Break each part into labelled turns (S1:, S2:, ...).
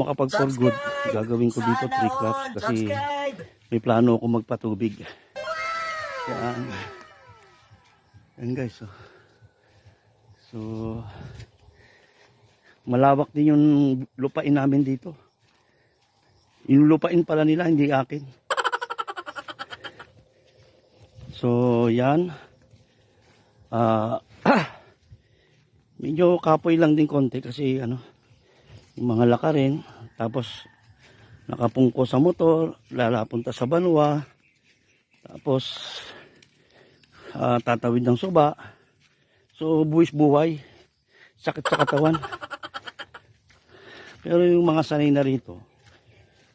S1: makapag for good, gagawin ko dito 3 crops kasi may plano ako magpatubig. Yan. Yan guys. So malawak din yung lupain namin dito. Yung lupain pala nila, hindi akin. So yan. Medyo kapoy lang din konti kasi ano, yung mga lakarin, tapos nakapungko sa motor, lalapunta sa banwa, tapos tatawid ng suba. So buwis buhay, sakit sa katawan. Pero yung mga sanay na rito,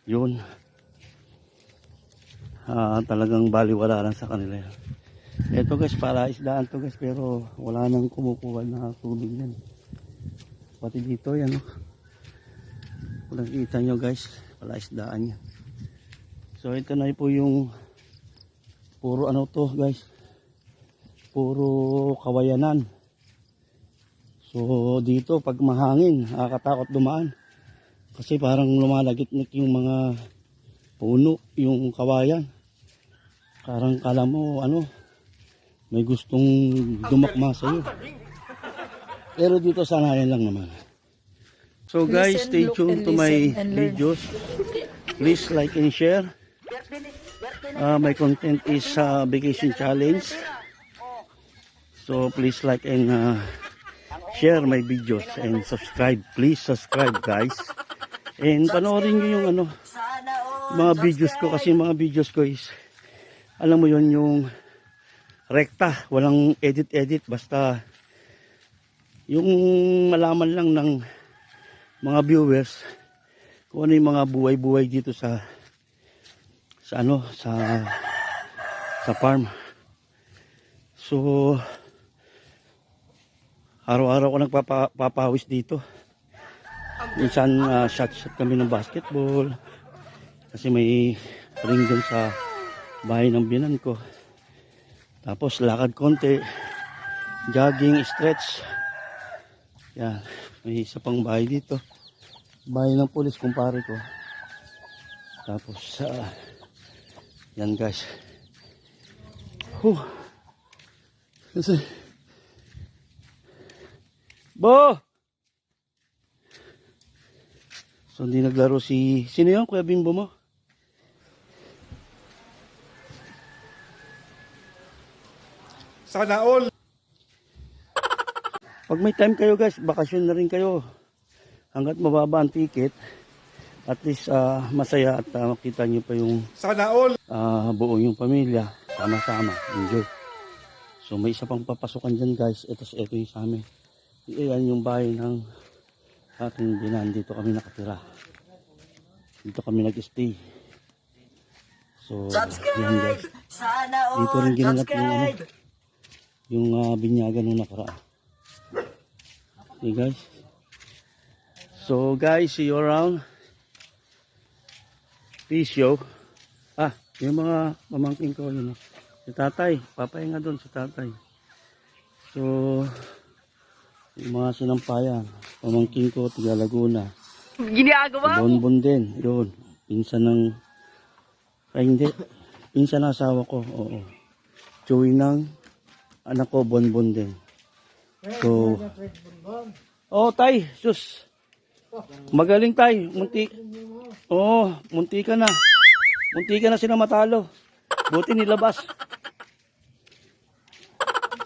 S1: yun, talagang baliwala lang sa kanila. Ito guys, para isdaan to guys, pero wala nang kumukuha na tubig yan. Pati dito yan, kung nakikita nyo guys, para isdaan yan. So ito na po yung puro ano to guys, puro kawayanan. So dito pag mahangin, nakakatakot dumaan kasi parang lumalagitnik yung mga puno, yung kawayan. Parang kala mo ano, may gustong dumakma sa iyo. Pero dito sanayan lang naman. So guys, stay tuned to my videos. Please like and share. My content is vacation challenge. So please like and share my videos and subscribe. Please subscribe guys. And panoorin nyo yung ano, mga videos ko, kasi mga videos ko is, alam mo yon, yung rekta, walang edit-edit, basta yung malaman lang ng mga viewers kung ano yung mga buhay-buhay dito sa ano, sa farm. So araw-araw ko nagpapawis dito. Minsan shot kami ng basketball kasi may ring dun sa bahay ng binan ko. Tapos lakad konti, jogging, stretch. Yan, may isa pang bahay dito, bahay ng pulis kumpare ko. Tapos yan guys, kasi so hindi naglaro si, sino yun, Kuya Bimbo mo?
S2: Sana all.
S1: Pag may time kayo guys, bakasyon na rin kayo. Hanggat mababa ang ticket, at least masaya at makita nyo pa yung
S2: Sana all.
S1: buo yung pamilya, sama-sama, enjoy. So may isa pang papasukan dyan guys, ito yung sa amin. Iyan yung bahay ng aking binan, dito kami nakatira. Dito kami nag-stay. So yan guys, dito rin ginanap yung binyagan nung nakaraan. Okay guys. So guys, see you around. Peace yo. Yung mga pamangkin ko yun. Si tatay, papahinga doon si tatay. So yung mga sinampayan, pamangkin ko, tiga Laguna.
S3: Ginagawa mo?
S1: Bonbon din, yun. Pinsan ng, hindi, pinsan ng asawa ko, oo. Chewy ng anak ko, Bonbon din. So, tay, sus. Magaling tay, munti. Munti ka na. Munti ka na sila matalo. Buti nilabas.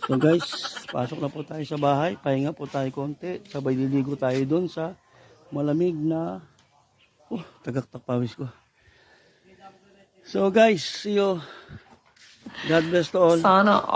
S1: So guys, pasok na po tayo sa bahay. Pahinga po tayo konti. Sabay liligo tayo doon sa malamig na tagaktak pawis ko. So guys, see you. God bless to all.
S3: Sana all.